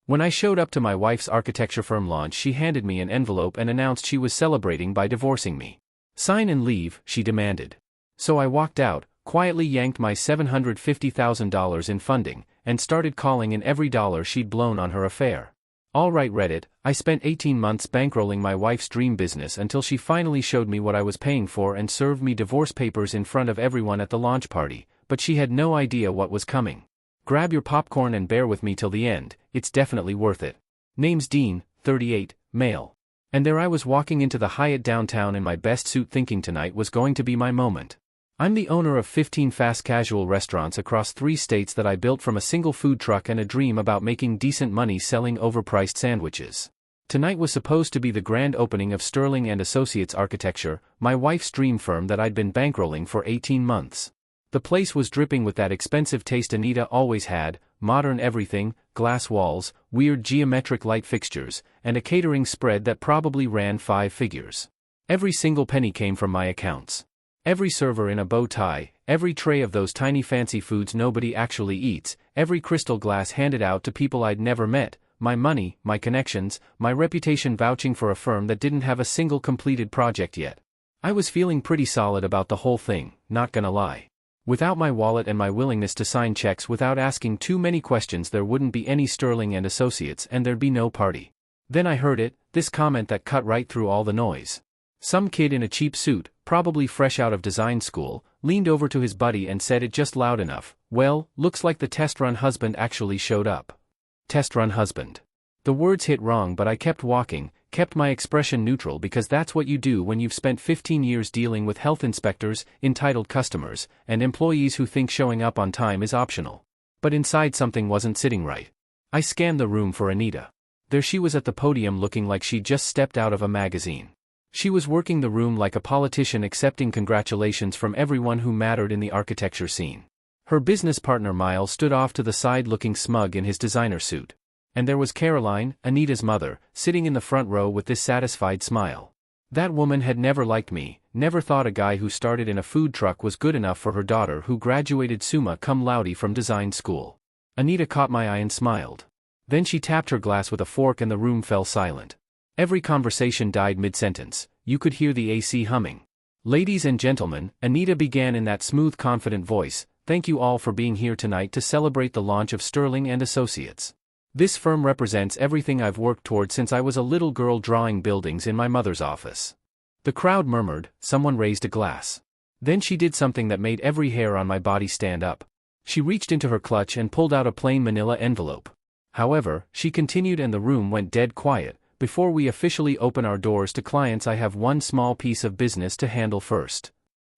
When I showed up to my wife's architecture firm launch, she handed me an envelope and announced she was celebrating by divorcing me. "Sign and leave," she demanded. So I walked out, quietly yanked my $750,000 in funding, and started calling in every dollar she'd blown on her affair. All right, Reddit, I spent 18 months bankrolling my wife's dream business until she finally showed me what I was paying for and served me divorce papers in front of everyone at the launch party, but she had no idea what was coming. Grab your popcorn and bear with me till the end, it's definitely worth it. Name's Dean, 38, male. And there I was walking into the Hyatt downtown in my best suit thinking tonight was going to be my moment. I'm the owner of 15 fast casual restaurants across 3 states that I built from a single food truck and a dream about making decent money selling overpriced sandwiches. Tonight was supposed to be the grand opening of Sterling and Associates Architecture, my wife's dream firm that I'd been bankrolling for 18 months. The place was dripping with that expensive taste Anita always had, modern everything, glass walls, weird geometric light fixtures, and a catering spread that probably ran 5 figures. Every single penny came from my accounts. Every server in a bow tie, every tray of those tiny fancy foods nobody actually eats, every crystal glass handed out to people I'd never met, my money, my connections, my reputation vouching for a firm that didn't have a single completed project yet. I was feeling pretty solid about the whole thing, not gonna lie. Without my wallet and my willingness to sign checks without asking too many questions, there wouldn't be any Sterling and Associates and there'd be no party. Then I heard it, this comment that cut right through all the noise. Some kid in a cheap suit, probably fresh out of design school, leaned over to his buddy and said it just loud enough, "Well, looks like the test run husband actually showed up." Test run husband. The words hit wrong, but I kept walking, kept my expression neutral because that's what you do when you've spent 15 years dealing with health inspectors, entitled customers, and employees who think showing up on time is optional. But inside something wasn't sitting right. I scanned the room for Anita. There she was at the podium looking like she'd just stepped out of a magazine. She was working the room like a politician accepting congratulations from everyone who mattered in the architecture scene. Her business partner Miles stood off to the side looking smug in his designer suit. And there was Caroline, Anita's mother, sitting in the front row with this satisfied smile. That woman had never liked me, never thought a guy who started in a food truck was good enough for her daughter who graduated summa cum laude from design school. Anita caught my eye and smiled. Then she tapped her glass with a fork and the room fell silent. Every conversation died mid-sentence. You could hear the AC humming. "Ladies and gentlemen," Anita began in that smooth, confident voice, "thank you all for being here tonight to celebrate the launch of Sterling and Associates. This firm represents everything I've worked toward since I was a little girl drawing buildings in my mother's office." The crowd murmured, someone raised a glass. Then she did something that made every hair on my body stand up. She reached into her clutch and pulled out a plain manila envelope. However, she continued and the room went dead quiet. "Before we officially open our doors to clients, I have one small piece of business to handle first."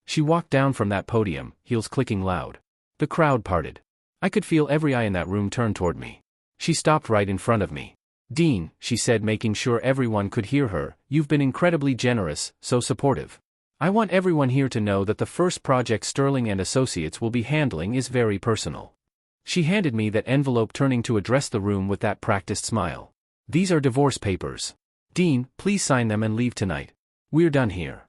She walked down from that podium, heels clicking loud. The crowd parted. I could feel every eye in that room turn toward me. She stopped right in front of me. "Dean," she said, making sure everyone could hear her, "you've been incredibly generous, so supportive. I want everyone here to know that the first project Sterling and Associates will be handling is very personal." She handed me that envelope, turning to address the room with that practiced smile. "These are divorce papers. Dean, please sign them and leave tonight. We're done here."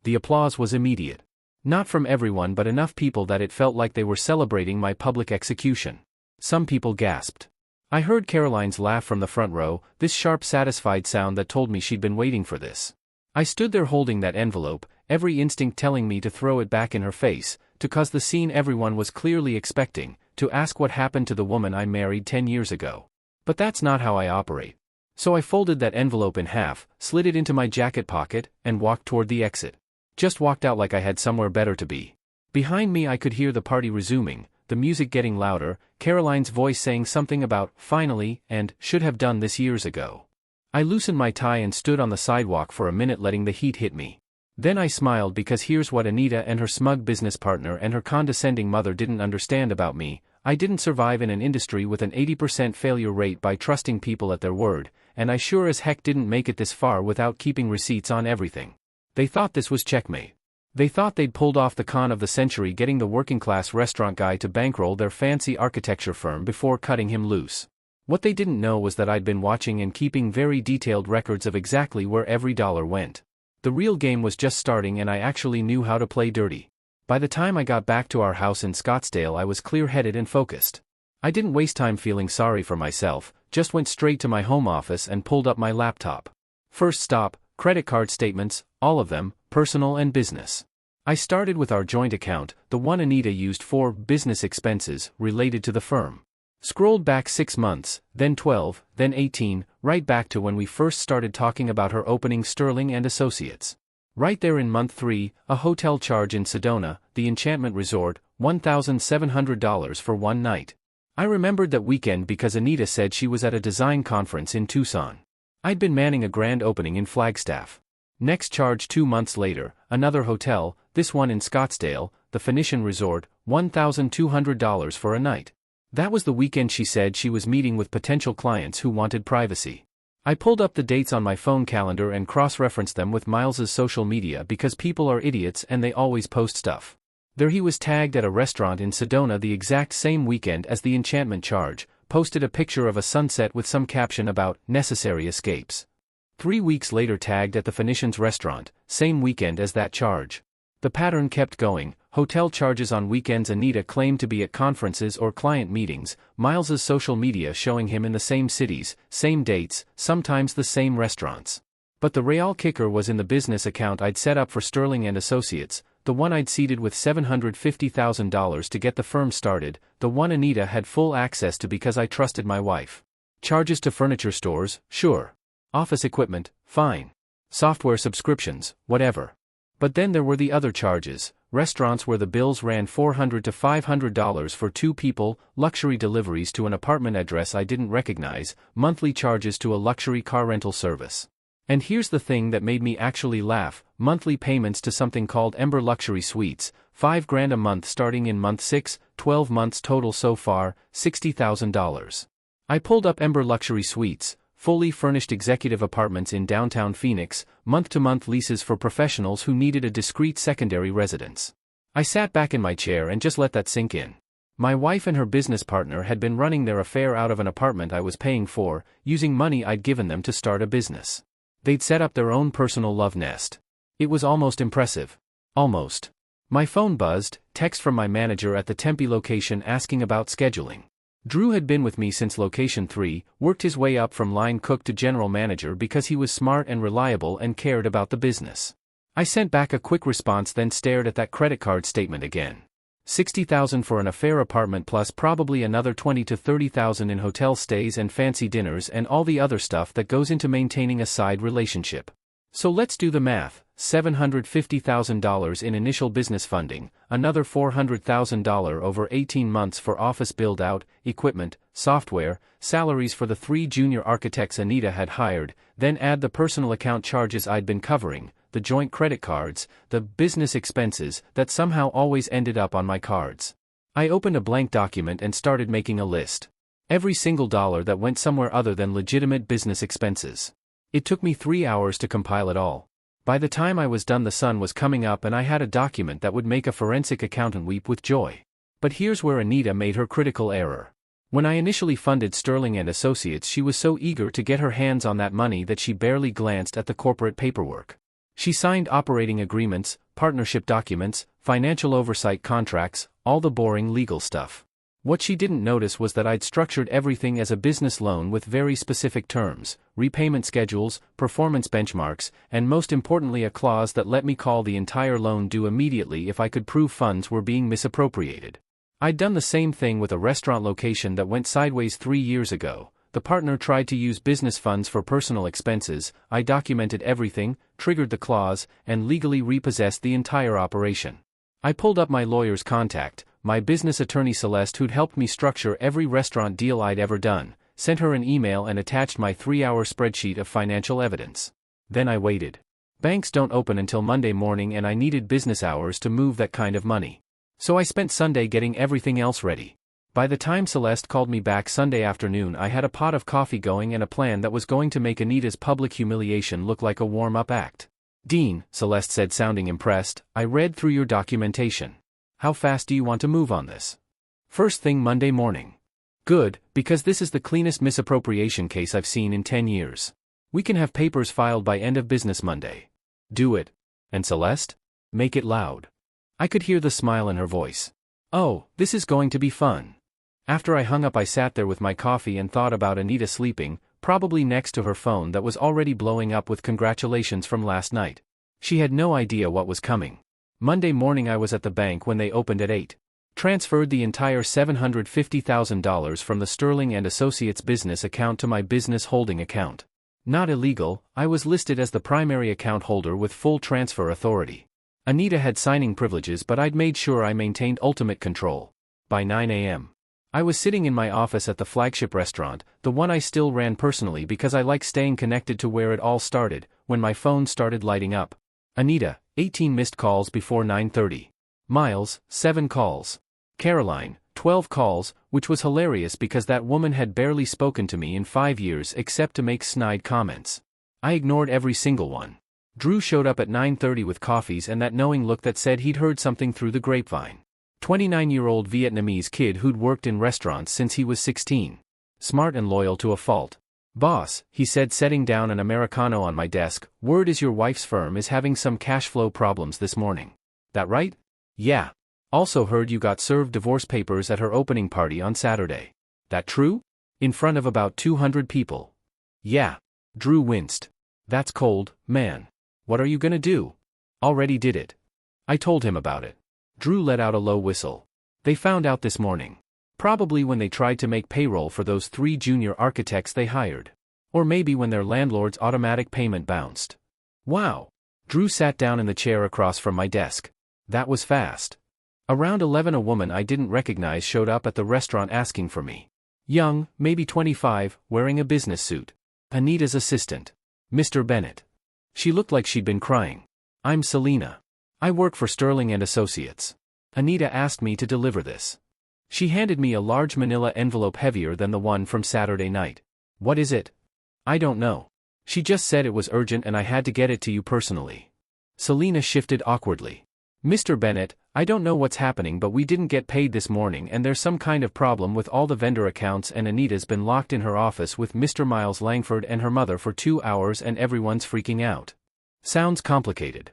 The applause was immediate. Not from everyone, but enough people that it felt like they were celebrating my public execution. Some people gasped. I heard Caroline's laugh from the front row, this sharp, satisfied sound that told me she'd been waiting for this. I stood there holding that envelope, every instinct telling me to throw it back in her face, to cause the scene everyone was clearly expecting, to ask what happened to the woman I married 10 years ago. But that's not how I operate. So I folded that envelope in half, slid it into my jacket pocket, and walked toward the exit. Just walked out like I had somewhere better to be. Behind me I could hear the party resuming, the music getting louder, Caroline's voice saying something about "finally" and "should have done this years ago." I loosened my tie and stood on the sidewalk for a minute letting the heat hit me. Then I smiled because here's what Anita and her smug business partner and her condescending mother didn't understand about me. I didn't survive in an industry with an 80% failure rate by trusting people at their word, and I sure as heck didn't make it this far without keeping receipts on everything. They thought this was checkmate. They thought they'd pulled off the con of the century, getting the working-class restaurant guy to bankroll their fancy architecture firm before cutting him loose. What they didn't know was that I'd been watching and keeping very detailed records of exactly where every dollar went. The real game was just starting and I actually knew how to play dirty. By the time I got back to our house in Scottsdale, I was clear-headed and focused. I didn't waste time feeling sorry for myself, just went straight to my home office and pulled up my laptop. First stop, credit card statements, all of them, personal and business. I started with our joint account, the one Anita used for business expenses related to the firm. Scrolled back 6 months, then 12, then 18, right back to when we first started talking about her opening Sterling and Associates. Right there in month 3, a hotel charge in Sedona, the Enchantment Resort, $1,700 for one night. I remembered that weekend because Anita said she was at a design conference in Tucson. I'd been manning a grand opening in Flagstaff. Next charge 2 months later, another hotel, this one in Scottsdale, the Phoenician Resort, $1,200 for a night. That was the weekend she said she was meeting with potential clients who wanted privacy. I pulled up the dates on my phone calendar and cross-referenced them with Miles's social media because people are idiots and they always post stuff. There he was tagged at a restaurant in Sedona the exact same weekend as the enchantment charge, posted a picture of a sunset with some caption about necessary escapes. 3 weeks later tagged at the Phoenician's restaurant, same weekend as that charge. The pattern kept going, hotel charges on weekends. Anita claimed to be at conferences or client meetings, Miles's social media showing him in the same cities, same dates, sometimes the same restaurants. But the real kicker was in the business account I'd set up for Sterling and Associates, the one I'd seeded with $750,000 to get the firm started, the one Anita had full access to because I trusted my wife. Charges to furniture stores, sure. Office equipment, fine. Software subscriptions, whatever. But then there were the other charges, restaurants where the bills ran $400 to $500 for 2 people, luxury deliveries to an apartment address I didn't recognize, monthly charges to a luxury car rental service. And here's the thing that made me actually laugh, monthly payments to something called Ember Luxury Suites, $5,000 a month starting in month 6, 12 months total so far, $60,000. I pulled up Ember Luxury Suites, fully furnished executive apartments in downtown Phoenix, month-to-month leases for professionals who needed a discreet secondary residence. I sat back in my chair and just let that sink in. My wife and her business partner had been running their affair out of an apartment I was paying for, using money I'd given them to start a business. They'd set up their own personal love nest. It was almost impressive. Almost. My phone buzzed, text from my manager at the Tempe location asking about scheduling. Drew had been with me since location 3, worked his way up from line cook to general manager because he was smart and reliable and cared about the business. I sent back a quick response, then stared at that credit card statement again. $60,000 for an affair apartment plus probably another $20,000 to $30,000 in hotel stays and fancy dinners and all the other stuff that goes into maintaining a side relationship. So let's do the math. $750,000 in initial business funding, another $400,000 over 18 months for office build-out, equipment, software, salaries for the 3 junior architects Anita had hired, then add the personal account charges I'd been covering, the joint credit cards, the business expenses that somehow always ended up on my cards. I opened a blank document and started making a list. Every single dollar that went somewhere other than legitimate business expenses. It took me 3 hours to compile it all. By the time I was done the sun was coming up and I had a document that would make a forensic accountant weep with joy. But here's where Anita made her critical error. When I initially funded Sterling and Associates, she was so eager to get her hands on that money that she barely glanced at the corporate paperwork. She signed operating agreements, partnership documents, financial oversight contracts, all the boring legal stuff. What she didn't notice was that I'd structured everything as a business loan with very specific terms, repayment schedules, performance benchmarks, and most importantly a clause that let me call the entire loan due immediately if I could prove funds were being misappropriated. I'd done the same thing with a restaurant location that went sideways 3 years ago. The partner tried to use business funds for personal expenses. I documented everything, triggered the clause, and legally repossessed the entire operation. I pulled up my lawyer's contact, my business attorney Celeste, who'd helped me structure every restaurant deal I'd ever done, sent her an email and attached my 3-hour spreadsheet of financial evidence. Then I waited. Banks don't open until Monday morning and I needed business hours to move that kind of money. So I spent Sunday getting everything else ready. By the time Celeste called me back Sunday afternoon, I had a pot of coffee going and a plan that was going to make Anita's public humiliation look like a warm-up act. "Dean," Celeste said, sounding impressed, "I read through your documentation. How fast do you want to move on this?" "First thing Monday morning." "Good, because this is the cleanest misappropriation case I've seen in 10 years. We can have papers filed by end of business Monday." "Do it." "And Celeste? Make it loud." I could hear the smile in her voice. "Oh, this is going to be fun. After I hung up, I sat there with my coffee and thought about Anita sleeping, probably next to her phone that was already blowing up with congratulations from last night. She had no idea what was coming. Monday morning I was at the bank when they opened at 8. Transferred the entire $750,000 from the Sterling and Associates business account to my business holding account. Not illegal, I was listed as the primary account holder with full transfer authority. Anita had signing privileges, but I'd made sure I maintained ultimate control. By 9 a.m. I was sitting in my office at the flagship restaurant, the one I still ran personally because I like staying connected to where it all started, when my phone started lighting up. Anita, 18 missed calls before 9:30. Miles, 7 calls. Caroline, 12 calls, which was hilarious because that woman had barely spoken to me in 5 years except to make snide comments. I ignored every single one. Drew showed up at 9:30 with coffees and that knowing look that said he'd heard something through the grapevine. 29-year-old Vietnamese kid who'd worked in restaurants since he was 16. Smart and loyal to a fault. Boss, he said, setting down an Americano on my desk, word is your wife's firm is having some cash flow problems this morning. That right? Yeah. Also heard you got served divorce papers at her opening party on Saturday. That true? In front of about 200 people. Yeah. Drew winced. That's cold, man. What are you gonna do? Already did it. I told him about it. Drew let out a low whistle. They found out this morning. Probably when they tried to make payroll for those 3 junior architects they hired. Or maybe when their landlord's automatic payment bounced. Wow. Drew sat down in the chair across from my desk. That was fast. Around 11 a woman I didn't recognize showed up at the restaurant asking for me. Young, maybe 25, wearing a business suit. Anita's assistant. Mr. Bennett. She looked like she'd been crying. I'm Selena. I work for Sterling and Associates. Anita asked me to deliver this. She handed me a large manila envelope heavier than the one from Saturday night. What is it? I don't know. She just said it was urgent and I had to get it to you personally. Selena shifted awkwardly. Mr. Bennett, I don't know what's happening, but we didn't get paid this morning and there's some kind of problem with all the vendor accounts and Anita's been locked in her office with Mr. Miles Langford and her mother for 2 hours and everyone's freaking out. Sounds complicated.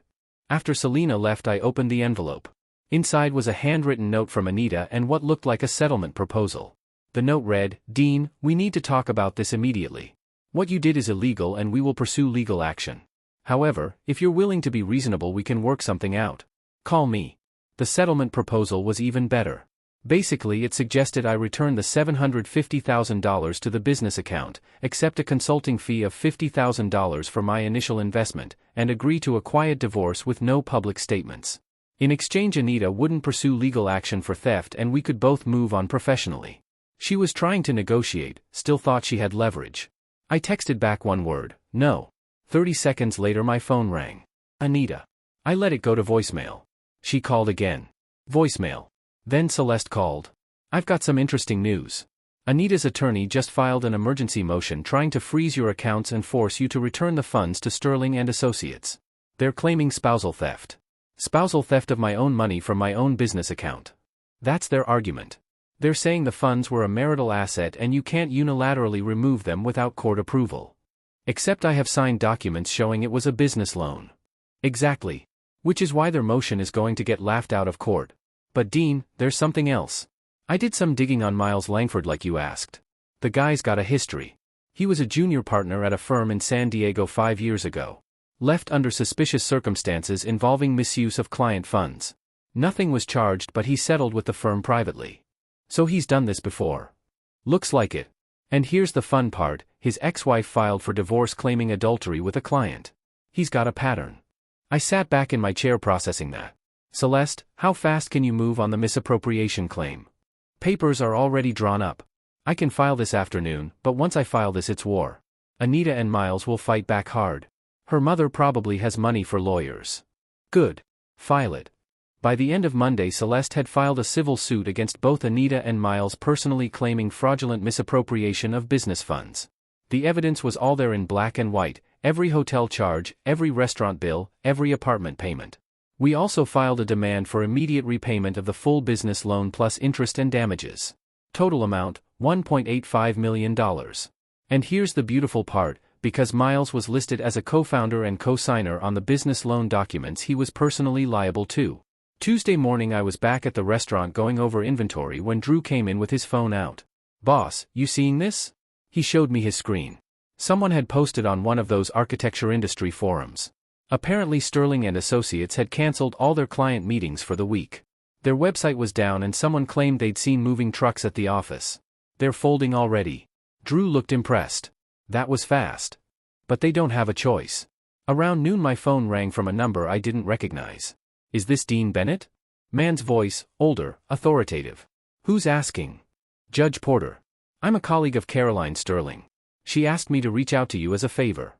After Selena left, I opened the envelope. Inside was a handwritten note from Anita and what looked like a settlement proposal. The note read, Dean, we need to talk about this immediately. What you did is illegal and we will pursue legal action. However, if you're willing to be reasonable, we can work something out. Call me. The settlement proposal was even better. Basically, it suggested I return the $750,000 to the business account, accept a consulting fee of $50,000 for my initial investment, and agree to a quiet divorce with no public statements. In exchange, Anita wouldn't pursue legal action for theft and we could both move on professionally. She was trying to negotiate, still thought she had leverage. I texted back one word, no. 30 seconds later my phone rang. Anita. I let it go to voicemail. She called again. Voicemail. Then Celeste called. I've got some interesting news. Anita's attorney just filed an emergency motion trying to freeze your accounts and force you to return the funds to Sterling and Associates. They're claiming spousal theft. Spousal theft of my own money from my own business account. That's their argument. They're saying the funds were a marital asset and you can't unilaterally remove them without court approval. Except I have signed documents showing it was a business loan. Exactly. Which is why their motion is going to get laughed out of court. But Dean, there's something else. I did some digging on Miles Langford like you asked. The guy's got a history. He was a junior partner at a firm in San Diego 5 years ago. Left under suspicious circumstances involving misuse of client funds. Nothing was charged, but he settled with the firm privately. So he's done this before. Looks like it. And here's the fun part, his ex-wife filed for divorce claiming adultery with a client. He's got a pattern. I sat back in my chair processing that. Celeste, how fast can you move on the misappropriation claim? Papers are already drawn up. I can file this afternoon, but once I file this it's war. Anita and Miles will fight back hard. Her mother probably has money for lawyers. Good. File it. By the end of Monday, Celeste had filed a civil suit against both Anita and Miles personally claiming fraudulent misappropriation of business funds. The evidence was all there in black and white, every hotel charge, every restaurant bill, every apartment payment. We also filed a demand for immediate repayment of the full business loan plus interest and damages. Total amount, $1.85 million. And here's the beautiful part, because Miles was listed as a co-founder and co-signer on the business loan documents, he was personally liable too. Tuesday morning I was back at the restaurant going over inventory when Drew came in with his phone out. "Boss, you seeing this?" He showed me his screen. Someone had posted on one of those architecture industry forums. Apparently Sterling and Associates had cancelled all their client meetings for the week. Their website was down and someone claimed they'd seen moving trucks at the office. "They're folding already." Drew looked impressed. "That was fast." "But they don't have a choice." Around noon my phone rang from a number I didn't recognize. "Is this Dean Bennett?" Man's voice, older, authoritative. "Who's asking?" "Judge Porter. I'm a colleague of Caroline Sterling. She asked me to reach out to you as a favor."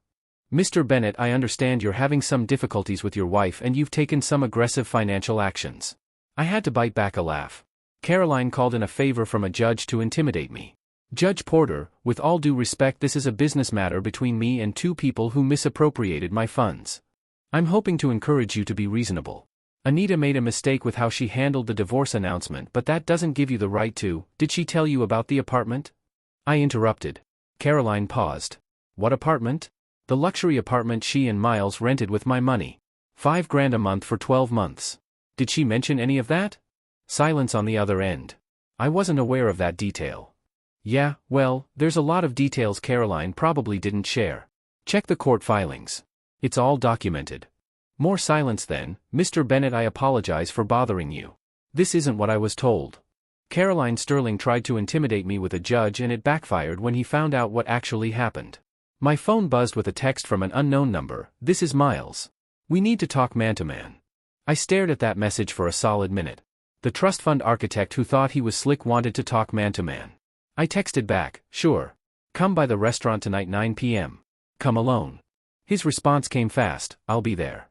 "Mr. Bennett, I understand you're having some difficulties with your wife and you've taken some aggressive financial actions." I had to bite back a laugh. Caroline called in a favor from a judge to intimidate me. "Judge Porter, with all due respect, this is a business matter between me and two people who misappropriated my funds. I'm hoping to encourage you to be reasonable. Anita made a mistake with how she handled the divorce announcement, but that doesn't give you the right to." "Did she tell you about the apartment?" I interrupted. Caroline paused. "What apartment?" "The luxury apartment she and Miles rented with my money. $5,000 a month for 12 months. Did she mention any of that?" Silence on the other end. "I wasn't aware of that detail." "Yeah, well, there's a lot of details Caroline probably didn't share. Check the court filings. It's all documented." More silence then. "Mr. Bennett, I apologize for bothering you. This isn't what I was told." Caroline Sterling tried to intimidate me with a judge and it backfired when he found out what actually happened. My phone buzzed with a text from an unknown number. "This is Miles. We need to talk man to man." I stared at that message for a solid minute. The trust fund architect who thought he was slick wanted to talk man to man. I texted back, "Sure. Come by the restaurant tonight 9 p.m. Come alone." His response came fast, "I'll be there."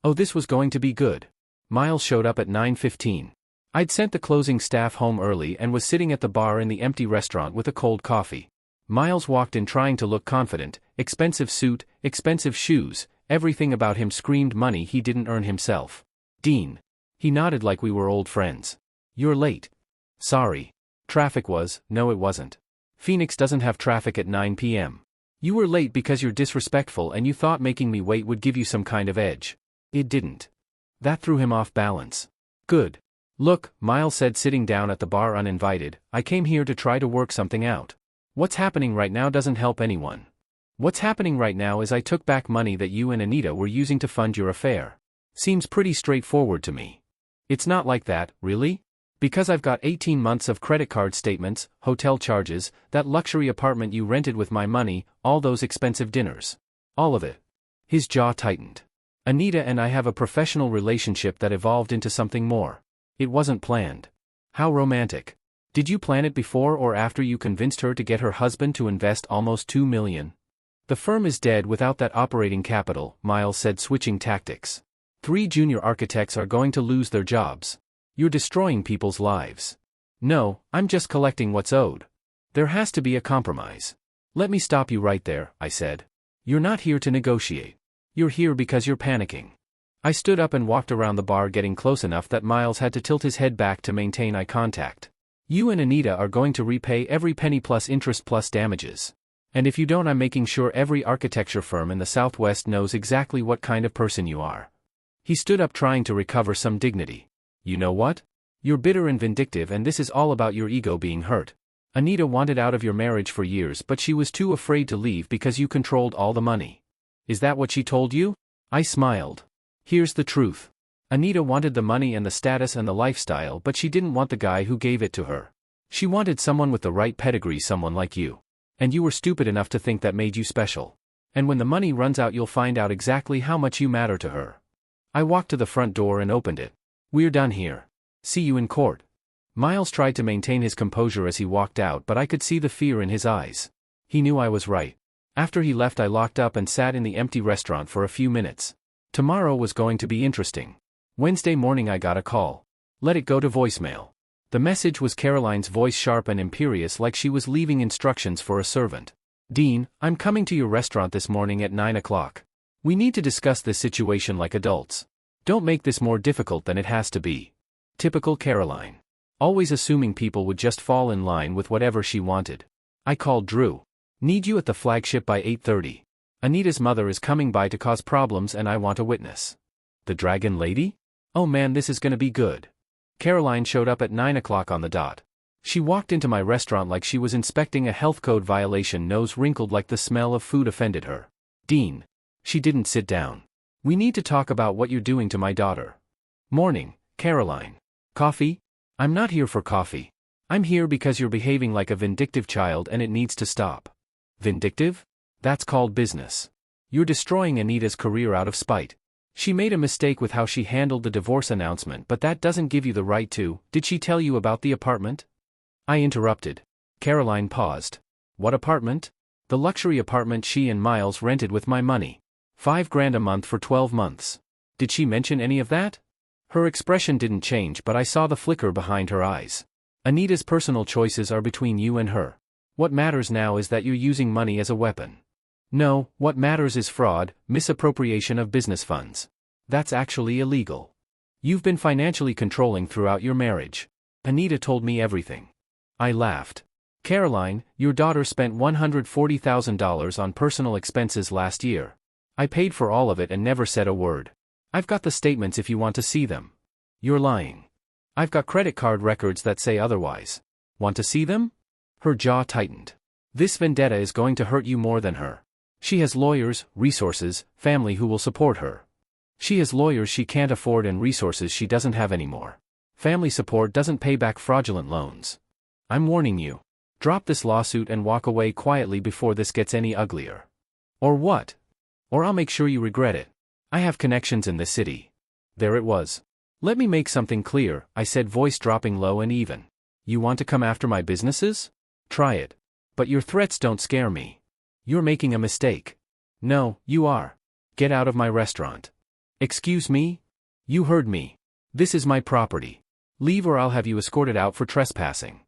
Oh, this was going to be good. Miles showed up at 9:15. I'd sent the closing staff home early and was sitting at the bar in the empty restaurant with a cold coffee. Miles walked in trying to look confident, expensive suit, expensive shoes, everything about him screamed money he didn't earn himself. "Dean." He nodded like we were old friends. "You're late." "Sorry. Traffic was." "No, it wasn't. Phoenix doesn't have traffic at 9 p.m. You were late because you're disrespectful and you thought making me wait would give you some kind of edge. It didn't." That threw him off balance. "Good. Look," Miles said sitting down at the bar uninvited, "I came here to try to work something out. What's happening right now doesn't help anyone. What's happening right now is I took back money that you and Anita were using to fund your affair. Seems pretty straightforward to me." "It's not like that, really? Because I've got 18 months of credit card statements, hotel charges, that luxury apartment you rented with my money, all those expensive dinners. All of it." His jaw tightened. "Anita and I have a professional relationship that evolved into something more. It wasn't planned." "How romantic. Did you plan it before or after you convinced her to get her husband to invest almost $2 million? "The firm is dead without that operating capital," Miles said, switching tactics. 3 junior architects are going to lose their jobs. You're destroying people's lives." "No, I'm just collecting what's owed. There has to be a compromise." "Let me stop you right there," I said. "You're not here to negotiate. You're here because you're panicking." I stood up and walked around the bar, getting close enough that Miles had to tilt his head back to maintain eye contact. "You and Anita are going to repay every penny plus interest plus damages. And if you don't, I'm making sure every architecture firm in the Southwest knows exactly what kind of person you are." He stood up, trying to recover some dignity. "You know what? You're bitter and vindictive, and this is all about your ego being hurt. Anita wanted out of your marriage for years, but she was too afraid to leave because you controlled all the money. Is that what she told you?" I smiled. "Here's the truth. Anita wanted the money and the status and the lifestyle, but she didn't want the guy who gave it to her. She wanted someone with the right pedigree, someone like you. And you were stupid enough to think that made you special. And when the money runs out, you'll find out exactly how much you matter to her." I walked to the front door and opened it. "We're done here. See you in court." Miles tried to maintain his composure as he walked out, but I could see the fear in his eyes. He knew I was right. After he left, I locked up and sat in the empty restaurant for a few minutes. Tomorrow was going to be interesting. Wednesday morning I got a call. Let it go to voicemail. The message was Caroline's voice, sharp and imperious, like she was leaving instructions for a servant. "Dean, I'm coming to your restaurant this morning at 9 o'clock. We need to discuss this situation like adults. Don't make this more difficult than it has to be." Typical Caroline. Always assuming people would just fall in line with whatever she wanted. I called Drew. "Need you at the flagship by 8:30. Anita's mother is coming by to cause problems and I want a witness." "The Dragon Lady?" Oh man, this is gonna be good. Caroline showed up at 9 o'clock on the dot. She walked into my restaurant like she was inspecting a health code violation, nose wrinkled like the smell of food offended her. Dean. She didn't sit down. We need to talk about what you're doing to my daughter. Morning, Caroline. Coffee? I'm not here for coffee. I'm here because you're behaving like a vindictive child and it needs to stop. Vindictive? That's called business. You're destroying Anita's career out of spite. She made a mistake with how she handled the divorce announcement, but that doesn't give you the right to. Did she tell you about the apartment? I interrupted. Caroline paused. What apartment? The luxury apartment she and Miles rented with my money. $5,000 a month for 12 months. Did she mention any of that? Her expression didn't change, but I saw the flicker behind her eyes. Anita's personal choices are between you and her. What matters now is that you're using money as a weapon. No, what matters is fraud, misappropriation of business funds. That's actually illegal. You've been financially controlling throughout your marriage. Anita told me everything. I laughed. Caroline, your daughter spent $140,000 on personal expenses last year. I paid for all of it and never said a word. I've got the statements if you want to see them. You're lying. I've got credit card records that say otherwise. Want to see them? Her jaw tightened. This vendetta is going to hurt you more than her. She has lawyers, resources, family who will support her. She has lawyers she can't afford and resources she doesn't have anymore. Family support doesn't pay back fraudulent loans. I'm warning you. Drop this lawsuit and walk away quietly before this gets any uglier. Or what? Or I'll make sure you regret it. I have connections in this city. There it was. Let me make something clear, I said, voice dropping low and even. You want to come after my businesses? Try it. But your threats don't scare me. You're making a mistake. No, you are. Get out of my restaurant. Excuse me? You heard me. This is my property. Leave or I'll have you escorted out for trespassing.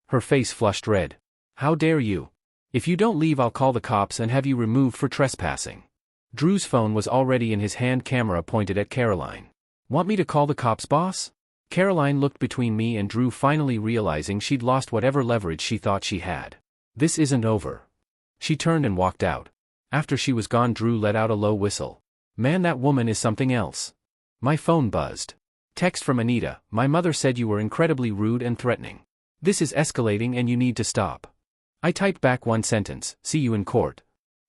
Her face flushed red. How dare you? If you don't leave, I'll call the cops and have you removed for trespassing. Drew's phone was already in his hand, camera pointed at Caroline. Want me to call the cops, boss? Caroline looked between me and Drew, finally realizing she'd lost whatever leverage she thought she had. This isn't over. She turned and walked out. After she was gone, Drew let out a low whistle. Man, that woman is something else. My phone buzzed. Text from Anita. My mother said you were incredibly rude and threatening. This is escalating and you need to stop. I typed back one sentence, see you in court.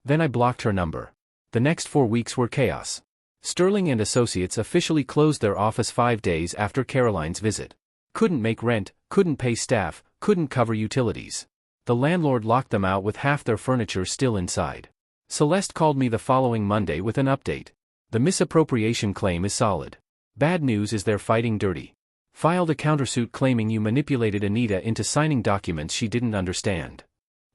Then I blocked her number. The next 4 weeks were chaos. Sterling and Associates officially closed their office 5 days after Caroline's visit. Couldn't make rent, couldn't pay staff, couldn't cover utilities. The landlord locked them out with half their furniture still inside. Celeste called me the following Monday with an update. The misappropriation claim is solid. Bad news is they're fighting dirty. Filed a countersuit claiming you manipulated Anita into signing documents she didn't understand.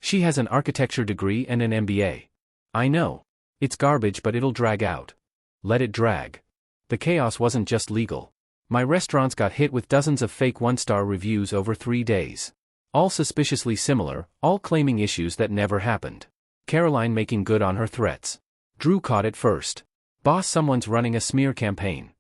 She has an architecture degree and an MBA. I know. It's garbage, but it'll drag out. Let it drag. The chaos wasn't just legal. My restaurants got hit with dozens of fake one-star reviews over 3 days. All suspiciously similar, all claiming issues that never happened. Caroline making good on her threats. Drew caught it first. Boss, someone's running a smear campaign.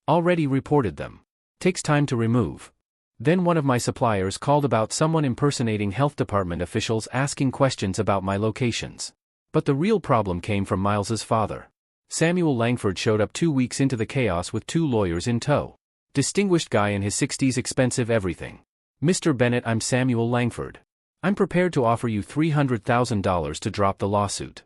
Already reported them. Takes time to remove. Then one of my suppliers called about someone impersonating health department officials asking questions about my locations. But the real problem came from Miles's father. Samuel Langford showed up 2 weeks into the chaos with 2 lawyers in tow. Distinguished guy in his 60s, expensive everything. Mr. Bennett, I'm Samuel Langford. I'm prepared to offer you $300,000 to drop the lawsuit.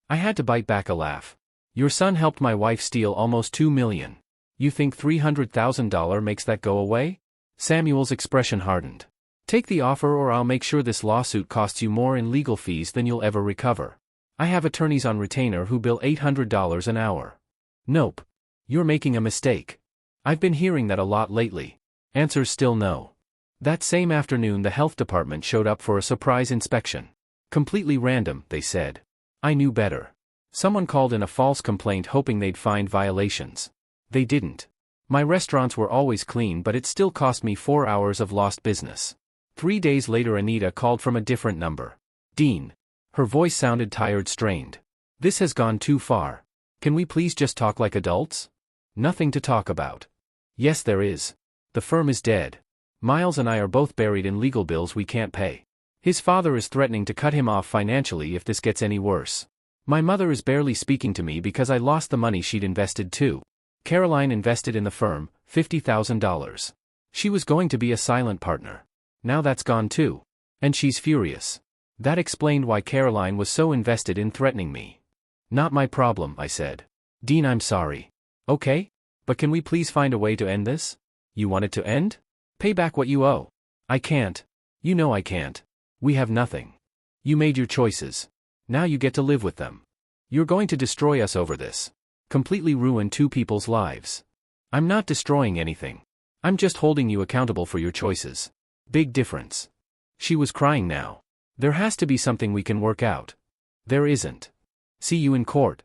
I had to bite back a laugh. Your son helped my wife steal almost $2 million. You think $300,000 makes that go away? Samuel's expression hardened. Take the offer or I'll make sure this lawsuit costs you more in legal fees than you'll ever recover. I have attorneys on retainer who bill $800 an hour. Nope. You're making a mistake. I've been hearing that a lot lately. Answer's still no. That same afternoon the health department showed up for a surprise inspection. Completely random, they said. I knew better. Someone called in a false complaint hoping they'd find violations. They didn't. My restaurants were always clean, but it still cost me 4 hours of lost business. 3 days later Anita called from a different number. Dean. Her voice sounded tired, strained. This has gone too far. Can we please just talk like adults? Nothing to talk about. Yes, there is. The firm is dead. Miles and I are both buried in legal bills we can't pay. His father is threatening to cut him off financially if this gets any worse. My mother is barely speaking to me because I lost the money she'd invested too. Caroline invested in the firm, $50,000. She was going to be a silent partner. Now that's gone too. And she's furious. That explained why Caroline was so invested in threatening me. Not my problem, I said. Dean, I'm sorry. Okay? But can we please find a way to end this? You want it to end? Pay back what you owe. I can't. You know I can't. We have nothing. You made your choices. Now you get to live with them. You're going to destroy us over this. Completely ruin two people's lives. I'm not destroying anything. I'm just holding you accountable for your choices. Big difference. She was crying now. There has to be something we can work out. There isn't. See you in court.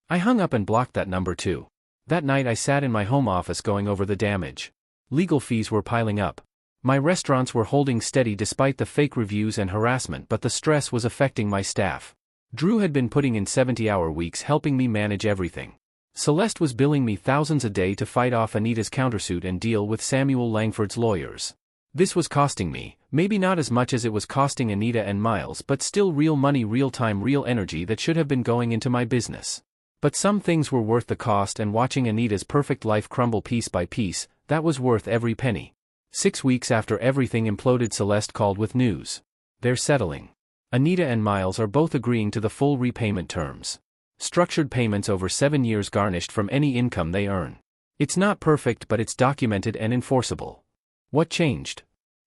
I hung up and blocked that number too. That night I sat in my home office going over the damage. Legal fees were piling up. My restaurants were holding steady despite the fake reviews and harassment, but the stress was affecting my staff. Drew had been putting in 70-hour weeks helping me manage everything. Celeste was billing me thousands a day to fight off Anita's countersuit and deal with Samuel Langford's lawyers. This was costing me, maybe not as much as it was costing Anita and Miles, but still real money, real time, real energy that should have been going into my business. But some things were worth the cost, and watching Anita's perfect life crumble piece by piece, that was worth every penny. 6 weeks after everything imploded, Celeste called with news. They're settling. Anita and Miles are both agreeing to the full repayment terms. Structured payments over 7 years garnished from any income they earn. It's not perfect, but it's documented and enforceable. What changed?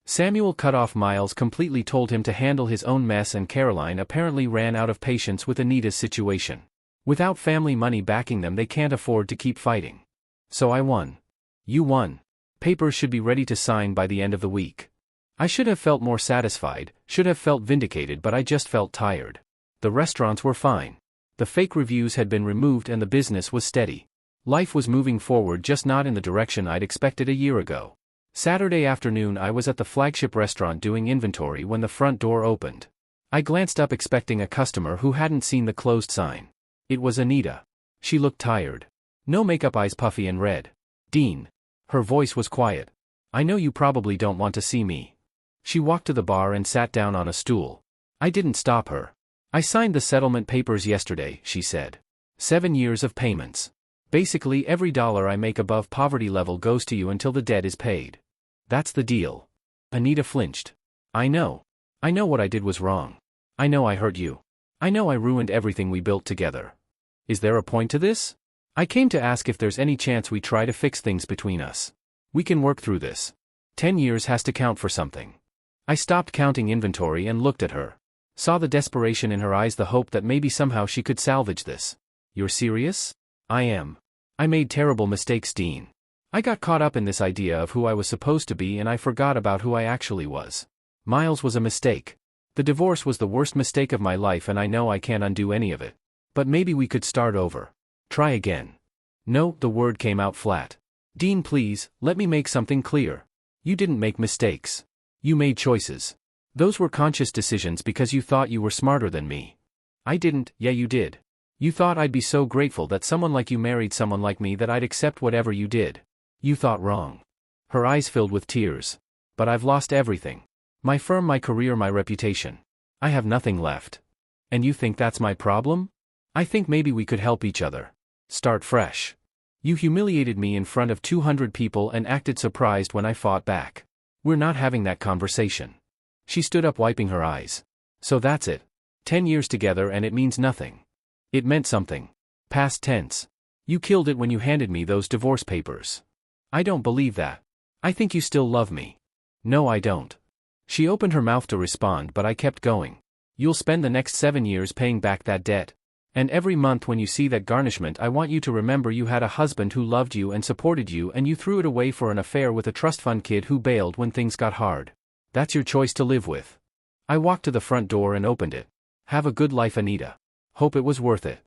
Samuel cut off Miles completely, told him to handle his own mess, and Caroline apparently ran out of patience with Anita's situation. Without family money backing them, they can't afford to keep fighting. So I won. You won. Papers should be ready to sign by the end of the week. I should have felt more satisfied, should have felt vindicated, but I just felt tired. The restaurants were fine. The fake reviews had been removed and the business was steady. Life was moving forward, just not in the direction I'd expected a year ago. Saturday afternoon I was at the flagship restaurant doing inventory when the front door opened. I glanced up expecting a customer who hadn't seen the closed sign. It was Anita. She looked tired. No makeup, eyes puffy and red. Dean. Her voice was quiet. I know you probably don't want to see me. She walked to the bar and sat down on a stool. I didn't stop her. I signed the settlement papers yesterday, she said. 7 years of payments. Basically every dollar I make above poverty level goes to you until the debt is paid. That's the deal. Anita flinched. I know. I know what I did was wrong. I know I hurt you. I know I ruined everything we built together. Is there a point to this? I came to ask if there's any chance we try to fix things between us. We can work through this. 10 years has to count for something. I stopped counting inventory and looked at her. Saw the desperation in her eyes, the hope that maybe somehow she could salvage this. You're serious? I am. I made terrible mistakes, Dean. I got caught up in this idea of who I was supposed to be and I forgot about who I actually was. Miles was a mistake. The divorce was the worst mistake of my life and I know I can't undo any of it. But maybe we could start over. Try again. No, the word came out flat. Dean, please, let me make something clear. You didn't make mistakes. You made choices. Those were conscious decisions because you thought you were smarter than me. I didn't. Yeah, you did. You thought I'd be so grateful that someone like you married someone like me that I'd accept whatever you did. You thought wrong. Her eyes filled with tears. But I've lost everything. My firm, my career, my reputation. I have nothing left. And you think that's my problem? I think maybe we could help each other. Start fresh. You humiliated me in front of 200 people and acted surprised when I fought back. We're not having that conversation. She stood up, wiping her eyes. So that's it. 10 years together and it means nothing. It meant something. Past tense. You killed it when you handed me those divorce papers. I don't believe that. I think you still love me. No, I don't. She opened her mouth to respond, but I kept going. You'll spend the next 7 years paying back that debt. And every month when you see that garnishment, I want you to remember you had a husband who loved you and supported you, and you threw it away for an affair with a trust fund kid who bailed when things got hard. That's your choice to live with. I walked to the front door and opened it. Have a good life, Anita. Hope it was worth it.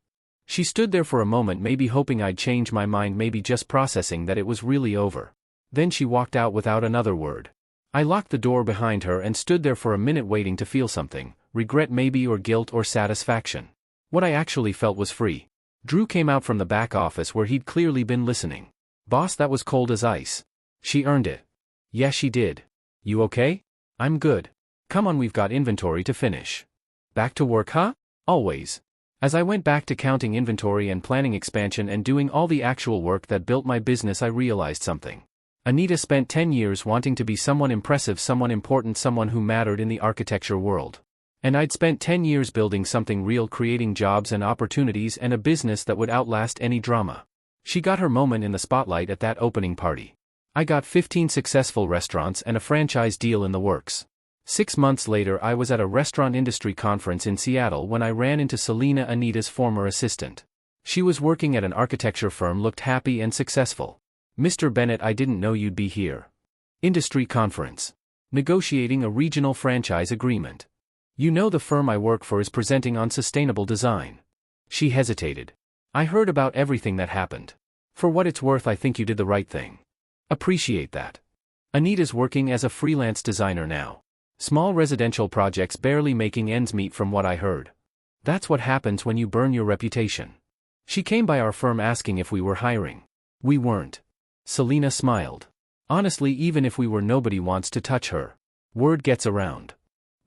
She stood there for a moment, maybe hoping I'd change my mind, maybe just processing that it was really over. Then she walked out without another word. I locked the door behind her and stood there for a minute waiting to feel something, regret maybe, or guilt, or satisfaction. What I actually felt was free. Drew came out from the back office where he'd clearly been listening. Boss, that was cold as ice. She earned it. Yeah, she did. You okay? I'm good. Come on, we've got inventory to finish. Back to work, huh? Always. As I went back to counting inventory and planning expansion and doing all the actual work that built my business, I realized something. Anita spent 10 years wanting to be someone impressive, someone important, someone who mattered in the architecture world. And I'd spent 10 years building something real, creating jobs and opportunities and a business that would outlast any drama. She got her moment in the spotlight at that opening party. I got 15 successful restaurants and a franchise deal in the works. 6 months later, I was at a restaurant industry conference in Seattle when I ran into Selena, Anita's former assistant. She was working at an architecture firm, looked happy and successful. "Mr. Bennett, I didn't know you'd be here. Industry conference. Negotiating a regional franchise agreement. You know the firm I work for is presenting on sustainable design." She hesitated. "I heard about everything that happened. For what it's worth, I think you did the right thing. Appreciate that. Anita's working as a freelance designer now. Small residential projects, barely making ends meet from what I heard. That's what happens when you burn your reputation." She came by our firm asking if we were hiring. We weren't. Selena smiled. "Honestly, even if we were, nobody wants to touch her. Word gets around."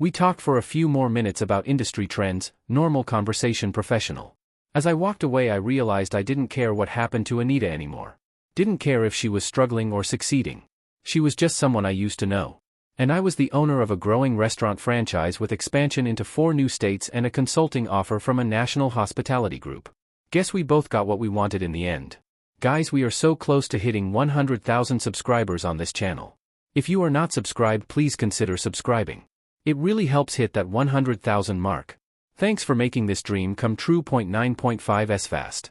We talked for a few more minutes about industry trends, normal conversation, professional. As I walked away, I realized I didn't care what happened to Anita anymore. Didn't care if she was struggling or succeeding. She was just someone I used to know. And I was the owner of a growing restaurant franchise with expansion into 4 new states and a consulting offer from a national hospitality group. Guess we both got what we wanted in the end. Guys, we are so close to hitting 100,000 subscribers on this channel. If you are not subscribed, please consider subscribing. It really helps hit that 100,000 mark. Thanks for making this dream come true. 9.5s fast.